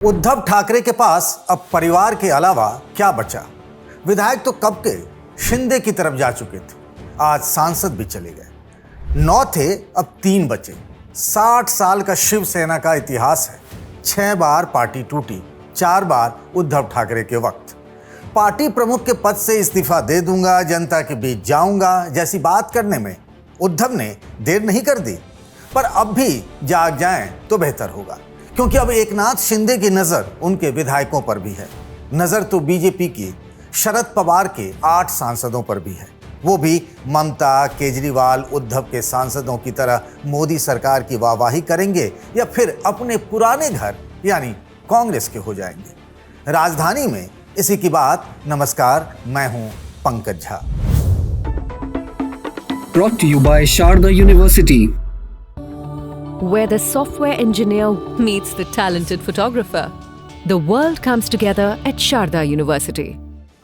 उद्धव ठाकरे के पास अब परिवार के अलावा क्या बचा। विधायक तो कब के शिंदे की तरफ जा चुके थे, आज सांसद भी चले गए। 9 थे, अब 3 बचे। 60 साल का शिवसेना का इतिहास है। 6 बार पार्टी टूटी, 4 बार उद्धव ठाकरे के वक्त। पार्टी प्रमुख के पद से इस्तीफा दे दूंगा, जनता के बीच जाऊंगा जैसी बात करने में उद्धव ने देर नहीं कर दी, पर अब भी जाग जाएं तो बेहतर होगा, क्योंकि अब एकनाथ शिंदे की नजर उनके विधायकों पर भी है। नजर तो बीजेपी की शरद पवार के 8 सांसदों पर भी है। वो भी ममता, केजरीवाल, उद्धव के सांसदों की तरह मोदी सरकार की वाहवाही करेंगे या फिर अपने पुराने घर यानी कांग्रेस के हो जाएंगे। राजधानी में इसी की बात। नमस्कार, मैं हूं Pankaj Jha. Brought to you by Sharda University, where the software engineer meets the talented photographer. The world comes together at Sharda University.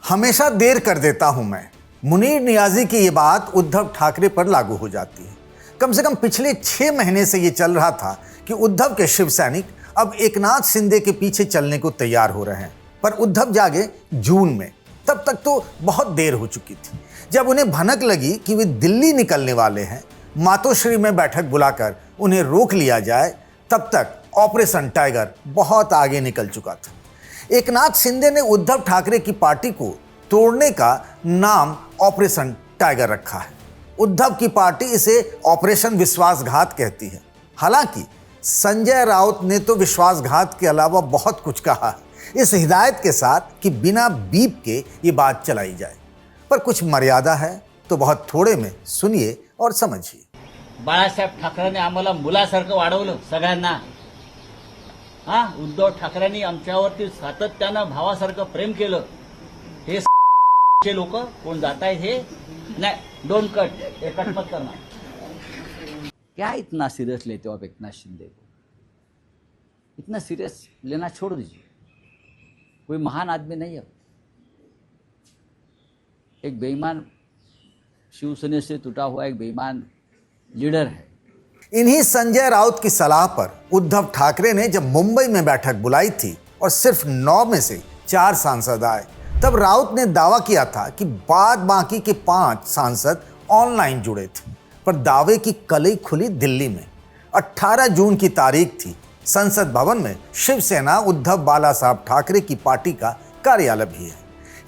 हमेशा देर कर देता हूं मैं। मुनीर नियाजी की ये बात उद्धव ठाकरे पर लागू हो जाती है। कम से कम पिछले 6 महीने से ये चल रहा था कि उद्धव के शिव सैनिक अब एकनाथ शिंदे के पीछे चलने को तैयार हो रहे हैं, पर उद्धव जागे जून में। तब तक तो बहुत देर हो चुकी थी। जब उन्हें भनक लगी कि वे दिल्ली निकलने वाले हैं, मातोश्री में बैठक बुलाकर उन्हें रोक लिया जाए, तब तक ऑपरेशन टाइगर बहुत आगे निकल चुका था। एकनाथ शिंदे ने उद्धव ठाकरे की पार्टी को तोड़ने का नाम ऑपरेशन टाइगर रखा है। उद्धव की पार्टी इसे ऑपरेशन विश्वासघात कहती है। हालांकि संजय राउत ने तो विश्वासघात के अलावा बहुत कुछ कहा है, इस हिदायत के साथ कि बिना बीप के ये बात चलाई जाए। पर कुछ मर्यादा है, तो बहुत थोड़े में सुनिए और समझिए। बाळासाहेब ठाकरेंनी आम्हाला मुलासारखं वाढवलं सगळ्यांना। उद्धव ठाकरेंनी आमच्यावरती सातत्यानं भावासारखं प्रेम केलं। हे लोक कोण जात आहेत हे नाही, डोंट कट, हे कट मत करना। क्या इतना सीरियस लेते हो आप एकनाथ शिंदे को? इतना सीरियस लेना छोड़ दीजिए। कोई महान आदमी नहीं है, एक बेईमान शिवसेना से टूटा हुआ एक बेईमान लीडर है। इन्हीं संजय राउत की सलाह पर उद्धव ठाकरे ने जब मुंबई में बैठक बुलाई थी और सिर्फ 9 में से 4 सांसद आए, तब राउत ने दावा किया था कि बाकी के 5 सांसद ऑनलाइन जुड़े थे। पर दावे की कलई खुली दिल्ली में। 18 जून की तारीख थी। संसद भवन में शिवसेना उद्धव बाला साहब ठाकरे की पार्टी का कार्यालय भी है।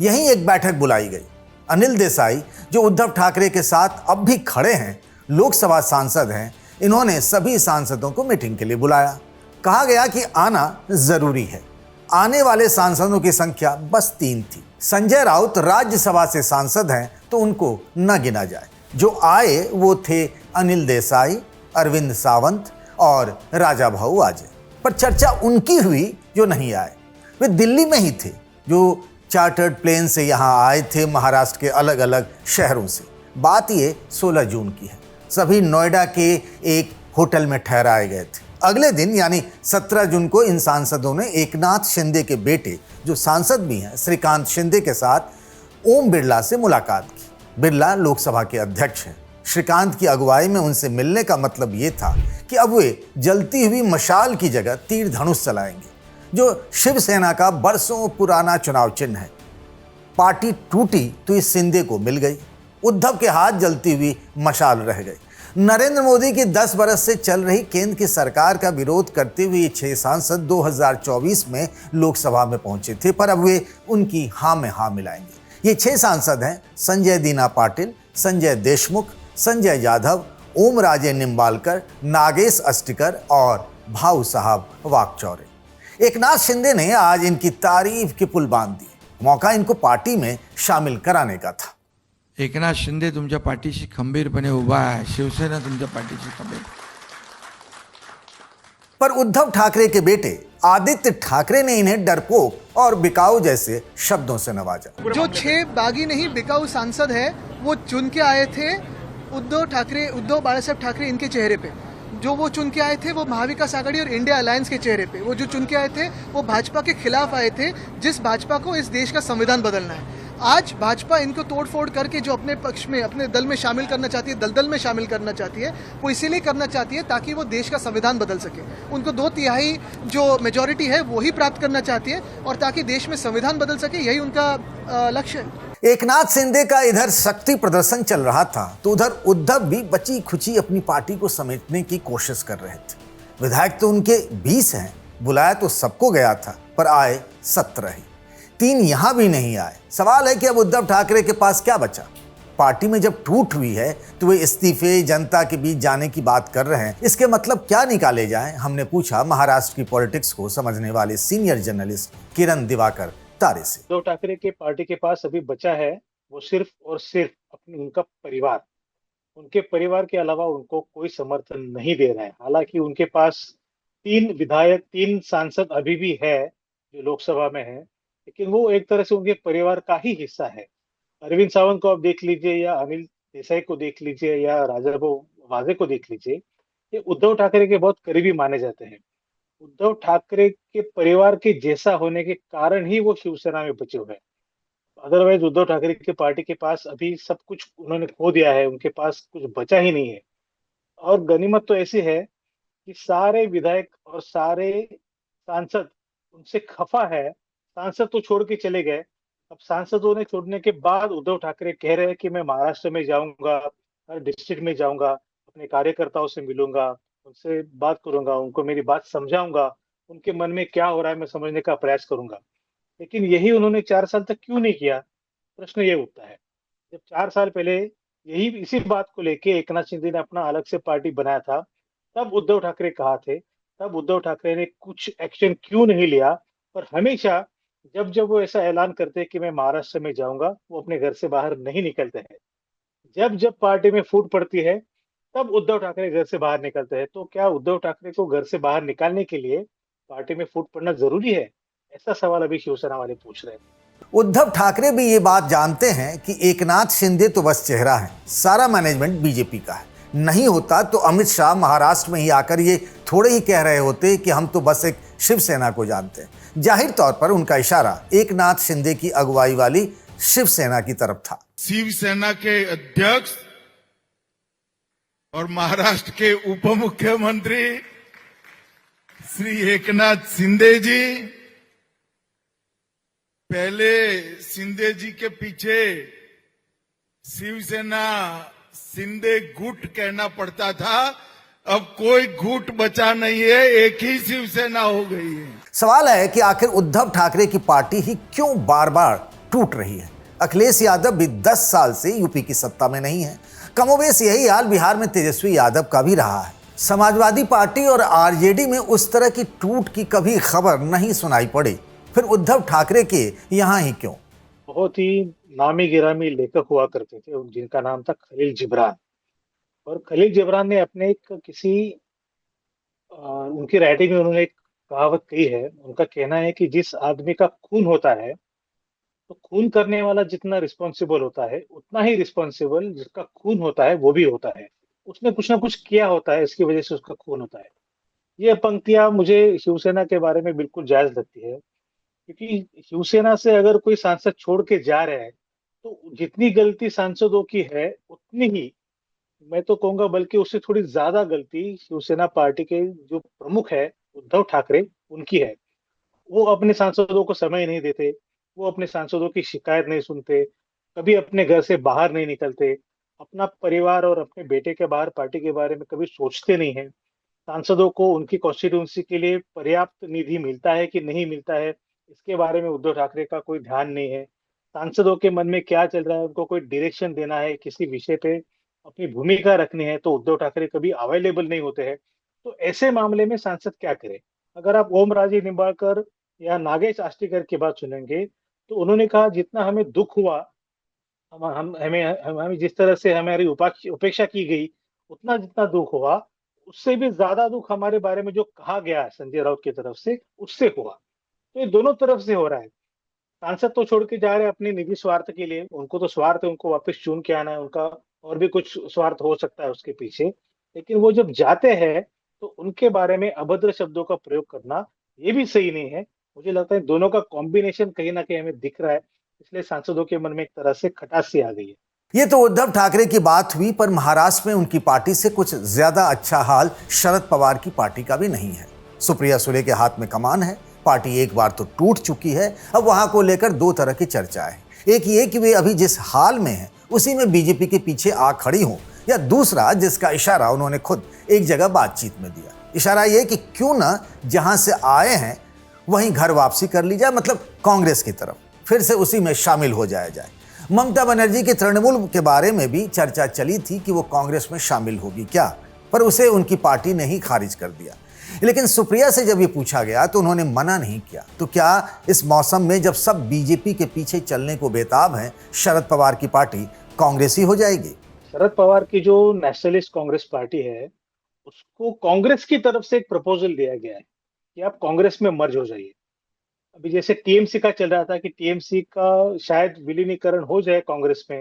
यहीं एक बैठक बुलाई गई। अनिल देसाई, जो उद्धव ठाकरे के साथ अब भी खड़े हैं, लोकसभा सांसद हैं, इन्होंने सभी सांसदों को मीटिंग के लिए बुलाया। कहा गया कि आना जरूरी है। आने वाले सांसदों की संख्या बस 3 थी। संजय राउत राज्यसभा से सांसद हैं, तो उनको न गिना जाए। जो आए वो थे अनिल देसाई, अरविंद सावंत और राजा भाऊ आजे। पर चर्चा उनकी हुई जो नहीं आए। वे दिल्ली में ही थे, जो चार्टर्ड प्लेन से यहाँ आए थे, महाराष्ट्र के अलग अलग शहरों से। बात ये 16 जून की है। सभी नोएडा के एक होटल में ठहराए गए थे। अगले दिन यानी 17 जून को इन सांसदों ने एकनाथ शिंदे के बेटे, जो सांसद भी हैं, श्रीकांत शिंदे के साथ ओम बिरला से मुलाकात की। बिरला लोकसभा के अध्यक्ष हैं। श्रीकांत की अगुवाई में उनसे मिलने का मतलब ये था कि अब वे जलती हुई मशाल की जगह तीर धनुष चलाएंगे, जो शिवसेना का बरसों पुराना चुनाव चिन्ह है। पार्टी टूटी तो इस शिंदे को मिल गई। उद्धव के हाथ जलती हुई मशाल रह गई। नरेंद्र मोदी की 10 बरस से चल रही केंद्र की सरकार का विरोध करते हुए ये 6 सांसद 2024 में लोकसभा में पहुंचे थे, पर अब वे उनकी हाँ में हाँ मिलाएंगे। ये 6 सांसद हैं संजय दीना पाटिल, संजय देशमुख, संजय यादव, ओम राजे निम्बालकर, नागेश अस्टिकर और भाऊ साहब वाकचौरे। एकनाथ शिंदे ने आज इनकी तारीफ के पुल बांध दी। मौका इनको पार्टी में शामिल कराने का था। एकनाथ शिंदे तुमच्या पाठीशी खंबीरपणे उभा आहे, शिवसेना तुमच्या पाठीशी खंबीर। पर उद्धव ठाकरे के बेटे आदित्य ठाकरे ने इन्हें डरपोक और बिकाऊ जैसे शब्दों से नवाजा। जो 6 बागी नहीं बिकाऊ सांसद है, वो चुन के आए थे उद्धव बालासाहेब ठाकरे इनके चेहरे पे। जो वो चुन के आए थे वो महाविकास आघाड़ी और इंडिया अलायंस के चेहरे पे। वो जो चुन के आए थे वो भाजपा के खिलाफ आए थे, जिस भाजपा को इस देश का संविधान बदलना है। आज भाजपा इनको तोड़फोड़ करके जो अपने पक्ष में, अपने दल में शामिल करना चाहती है, दलदल में शामिल करना चाहती है, वो इसीलिए करना चाहती है ताकि वो देश का संविधान बदल सके। उनको 2/3 जो मेजॉरिटी है वो ही प्राप्त करना चाहती है, और ताकि देश में संविधान बदल सके, यही उनका लक्ष्य है। एकनाथ शिंदे का इधर शक्ति प्रदर्शन चल रहा था तो उधर उद्धव भी बची खुची अपनी पार्टी को समेटने की कोशिश कर रहे थे। विधायक तो उनके 20 हैं, बुलाया तो सबको गया था, पर आए 17 ही। 3 यहां भी नहीं आए। सवाल है कि अब उद्धव ठाकरे के पास क्या बचा। पार्टी में जब टूट हुई है तो वे इस्तीफे, जनता के बीच जाने की बात कर रहे हैं। इसके मतलब क्या निकाले जाएं, हमने पूछा महाराष्ट्र की पॉलिटिक्स को समझने वाले सीनियर जर्नलिस्ट किरण दिवाकर तारे से। उद्धव ठाकरे के पार्टी के पास अभी बचा है वो सिर्फ और सिर्फ उनका परिवार। उनके परिवार के अलावा उनको कोई समर्थन नहीं दे रहा है। हालांकि उनके पास 3 विधायक, 3 सांसद अभी भी है जो लोकसभा में है, लेकिन वो एक तरह से उनके परिवार का ही हिस्सा है। अरविंद सावंत को आप देख लीजिए, या अनिल देसाई को देख लीजिए, या राजाभाऊ वाजे को देख लीजिए, ये उद्धव ठाकरे के बहुत करीबी माने जाते हैं। उद्धव ठाकरे के परिवार के जैसा होने के कारण ही वो शिवसेना में बचे हुए हैं। अदरवाइज उद्धव ठाकरे की पार्टी के पास अभी सब कुछ उन्होंने खो दिया है, उनके पास कुछ बचा ही नहीं है। और गनीमत तो ऐसी है कि सारे विधायक और सारे सांसद उनसे खफा है। सांसद तो छोड़ के चले गए, अब सांसदों ने छोड़ने के बाद उद्धव ठाकरे कह रहे हैं कि मैं महाराष्ट्र में जाऊंगा, हर डिस्ट्रिक्ट में जाऊंगा, अपने कार्यकर्ताओं से मिलूंगा, उनसे बात करूंगा, उनको मेरी बात समझाऊंगा, उनके मन में क्या हो रहा है मैं समझने का प्रयास करूंगा। लेकिन यही उन्होंने 4 साल तक क्यों नहीं किया, प्रश्न ये उठता है। जब 4 साल पहले यही इसी बात को लेके एकनाथ शिंदे ने अपना अलग से पार्टी बनाया था, तब उद्धव ठाकरे कहा थे, तब उद्धव ठाकरे ने कुछ एक्शन क्यों नहीं लिया। पर हमेशा जब जब वो ऐसा ऐलान करते हैं कि मैं महाराष्ट्र में जाऊंगा, वो अपने घर से बाहर नहीं निकलते हैं। जब जब पार्टी में फूट पड़ती है तब उद्धव ठाकरे घर से बाहर निकलते हैं। तो क्या उद्धव ठाकरे को घर से बाहर निकालने के लिए पार्टी में फूट पड़ना जरूरी है? ऐसा सवाल अभी शिवसेना वाले पूछ रहे हैं। उद्धव ठाकरे भी ये बात जानते हैं कि एकनाथ शिंदे तो बस चेहरा है, सारा मैनेजमेंट बीजेपी का है। नहीं होता तो अमित शाह महाराष्ट्र में ही आकर ये थोड़े ही कह रहे होते कि हम तो बस एक शिवसेना को जानते हैं। जाहिर तौर पर उनका इशारा एकनाथ शिंदे की अगुवाई वाली शिवसेना की तरफ था। शिवसेना के अध्यक्ष और महाराष्ट्र के उप मुख्यमंत्री श्री एकनाथ शिंदे जी, पहले शिंदे जी के पीछे शिवसेना शिंदे गुट कहना पड़ता था, अब कोई गुट बचा नहीं है, एक ही शिवसेना हो गई है। सवाल है कि आखिर उद्धव ठाकरे की पार्टी ही क्यों बार बार टूट रही है। अखिलेश यादव भी 10 साल से यूपी की सत्ता में नहीं है। कमोबेश यही हाल बिहार में तेजस्वी यादव का भी रहा है। समाजवादी पार्टी और आरजेडी में उस तरह की टूट की कभी खबर नहीं सुनाई पड़ी, फिर उद्धव ठाकरे के यहाँ ही क्यों? बहुत ही नामी गिरामी लेखक हुआ करते थे जिनका नाम था खलील जिब्रान। और खलील जिब्रान ने अपने उनकी राइटिंग में उन्होंने एक कहावत कही है। उनका कहना है कि जिस आदमी का खून होता है तो खून करने वाला जितना रिस्पॉन्सिबल होता है, उतना ही रिस्पॉन्सिबल जिसका खून होता है वो भी होता है। उसने कुछ ना कुछ किया होता है, इसकी वजह से उसका खून होता है। ये पंक्तियां मुझे शिवसेना के बारे में बिल्कुल जायज लगती है, क्योंकि शिवसेना से अगर कोई सांसद छोड़ के जा रहे हैं तो जितनी गलती सांसदों की है उतनी ही, मैं तो कहूंगा बल्कि उससे थोड़ी ज्यादा गलती शिवसेना पार्टी के जो प्रमुख है उद्धव ठाकरे, उनकी है। वो अपने सांसदों को समय नहीं देते, वो अपने सांसदों की शिकायत नहीं सुनते, कभी अपने घर से बाहर नहीं निकलते, अपना परिवार और अपने बेटे के बाहर पार्टी के बारे में कभी सोचते नहीं है। सांसदों को उनकी कॉन्स्टिट्यूंसी के लिए पर्याप्त निधि मिलता है कि नहीं मिलता है, इसके बारे में उद्धव ठाकरे का कोई ध्यान नहीं है। सांसदों के मन में क्या चल रहा है, उनको कोई डायरेक्शन देना है, किसी विषय पे अपनी भूमिका रखनी है, तो उद्धव ठाकरे कभी अवेलेबल नहीं होते हैं। तो ऐसे मामले में सांसद क्या करे? अगर आप ओम राजे निंबाळकर या नागेश आष्टीकर की बात सुनेंगे तो उन्होंने कहा जितना हमें दुख हुआ, हमें जिस तरह से हमारी उपेक्षा की गई, उतना जितना दुख हुआ उससे भी ज्यादा दुख हमारे बारे में जो कहा गया संजय राउत की तरफ से, उससे हुआ। तो ये दोनों तरफ से हो रहा है। सांसद तो छोड़ के जा रहे हैं अपने निजी स्वार्थ के लिए, उनको तो स्वार्थ है, उनको वापस चुन के आना है, उनका और भी कुछ स्वार्थ हो सकता है उसके पीछे। लेकिन वो जब जाते हैं तो उनके बारे में अभद्र शब्दों का प्रयोग करना ये भी सही नहीं है। मुझे लगता है दोनों का कॉम्बिनेशन कहीं ना कहीं हमें दिख रहा है। इसलिए सांसदों के मन में एक तरह से खटास सी आ गई है। ये तो उद्धव ठाकरे की बात हुई, पर महाराष्ट्र में उनकी पार्टी से कुछ ज्यादा अच्छा हाल शरद पवार की पार्टी का भी नहीं है। सुप्रिया सुले के हाथ में कमान है, पार्टी एक बार तो टूट चुकी है। अब वहां को लेकर दो तरह की चर्चा है। एक ये कि वे अभी जिस हाल में है उसी में बीजेपी के पीछे आ खड़ी हो, या दूसरा जिसका इशारा उन्होंने खुद एक जगह बातचीत में दिया। इशारा ये कि क्यों ना जहां से आए हैं वहीं घर वापसी कर ली जाए, मतलब कांग्रेस की तरफ फिर से उसी में शामिल हो जाया जाए। ममता बनर्जी के तृणमूल के बारे में भी चर्चा चली थी कि वो कांग्रेस में शामिल होगी क्या, पर उसे उनकी पार्टी ने ही खारिज कर दिया। लेकिन सुप्रिया से जब ये पूछा गया तो उन्होंने मना नहीं किया। तो क्या इस मौसम में जब सब बीजेपी के पीछे चलने को बेताब हैं, शरद पवार की पार्टी कांग्रेसी हो जाएगी? शरद पवार की जो नेशनलिस्ट कांग्रेस पार्टी है, उसको कांग्रेस की तरफ से एक प्रपोजल दिया गया है कि आप कांग्रेस में मर्ज हो जाइए। अभी जैसे टीएमसी का चल रहा था कि टीएमसी का शायद विलीनीकरण हो जाए कांग्रेस में।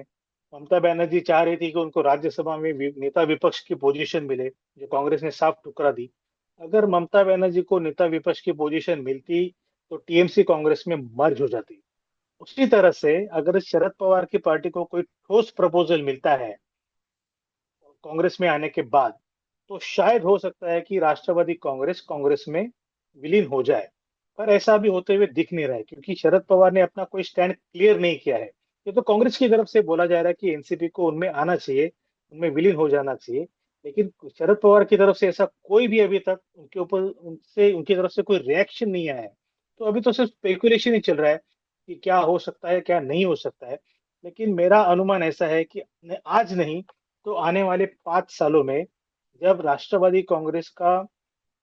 ममता बनर्जी चाह रही थी कि उनको राज्यसभा में नेता विपक्ष की पोजीशन मिले, जो कांग्रेस ने साफ टुकरा दी। अगर ममता बनर्जी को नेता विपक्ष की पोजीशन मिलती तो टीएमसी कांग्रेस में मर्ज हो जाती। उसी तरह से अगर शरद पवार की पार्टी को कोई ठोस प्रपोजल मिलता है कांग्रेस में आने के बाद, तो शायद हो सकता है कि राष्ट्रवादी कांग्रेस में विलीन हो जाए। पर ऐसा भी होते हुए दिख नहीं रहा है, क्योंकि शरद पवार ने अपना कोई स्टैंड क्लियर नहीं किया है। ये तो कांग्रेस की तरफ से बोला जा रहा है कि एनसीपी को उनमें आना चाहिए, उनमें विलीन हो जाना चाहिए, लेकिन शरद पवार की तरफ से ऐसा कोई भी अभी तक उनकी तरफ से कोई रिएक्शन नहीं आया है। तो अभी तो सिर्फ स्पेकुलेशन ही चल रहा है कि क्या हो सकता है, क्या नहीं हो सकता है। लेकिन मेरा अनुमान ऐसा है कि आज नहीं तो आने वाले 5 सालों में जब राष्ट्रवादी कांग्रेस का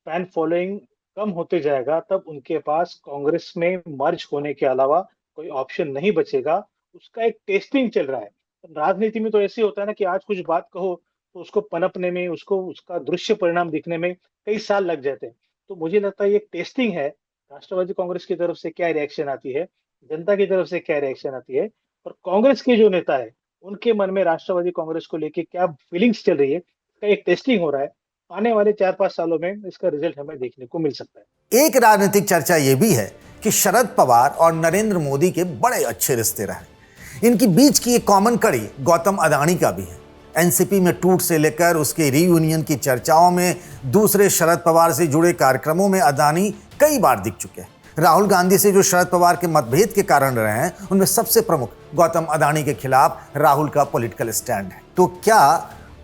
फैन फॉलोइंग कम होते जाएगा, तब उनके पास कांग्रेस में मर्ज होने के अलावा कोई ऑप्शन नहीं बचेगा। उसका एक टेस्टिंग चल रहा है। राजनीति में तो ऐसे होता है ना कि आज कुछ बात कहो तो उसको पनपने में, उसका दृश्य परिणाम दिखने में कई साल लग जाते हैं। तो मुझे लगता है ये टेस्टिंग है, राष्ट्रवादी कांग्रेस की तरफ से क्या रिएक्शन आती है, जनता की तरफ से क्या रिएक्शन आती है, और कांग्रेस के जो नेता है उनके मन में राष्ट्रवादी कांग्रेस को लेकर क्या फीलिंग्स चल रही है, इसका एक टेस्टिंग हो रहा है। आने वाले 4-5 सालों में इसका रिजल्ट हमें देखने को मिल सकता है। एक राजनीतिक चर्चा यह भी है कि शरद पवार और नरेंद्र मोदी के बड़े अच्छे रिश्ते रहे। इनकी बीच की एक कॉमन कड़ी गौतम अडानी का भी है। एनसीपी में टूट से लेकर उसके रीयूनियन की चर्चाओं में, दूसरे शरद पवार से जुड़े कार्यक्रमों में अडानी कई बार दिख चुके हैं। राहुल गांधी से जो शरद पवार के मतभेद के कारण रहे हैं, उनमें सबसे प्रमुख गौतम अडानी के खिलाफ राहुल का पॉलिटिकल स्टैंड है। तो क्या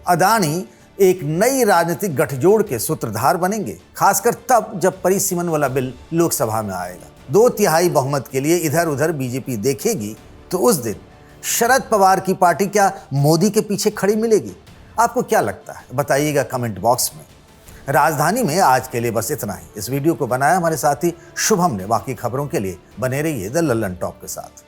अडानी एक नई राजनीतिक गठजोड़ के सूत्रधार बनेंगे, खासकर तब जब परिसीमन वाला बिल लोकसभा में आएगा? 2/3 बहुमत के लिए इधर उधर बीजेपी देखेगी, तो उस दिन शरद पवार की पार्टी क्या मोदी के पीछे खड़ी मिलेगी? आपको क्या लगता है, बताइएगा कमेंट बॉक्स में। राजधानी में आज के लिए बस इतना ही। इस वीडियो को बनाया हमारे साथी शुभम ने। बाकी खबरों के लिए बने रहिए द लल्लन टॉप के साथ।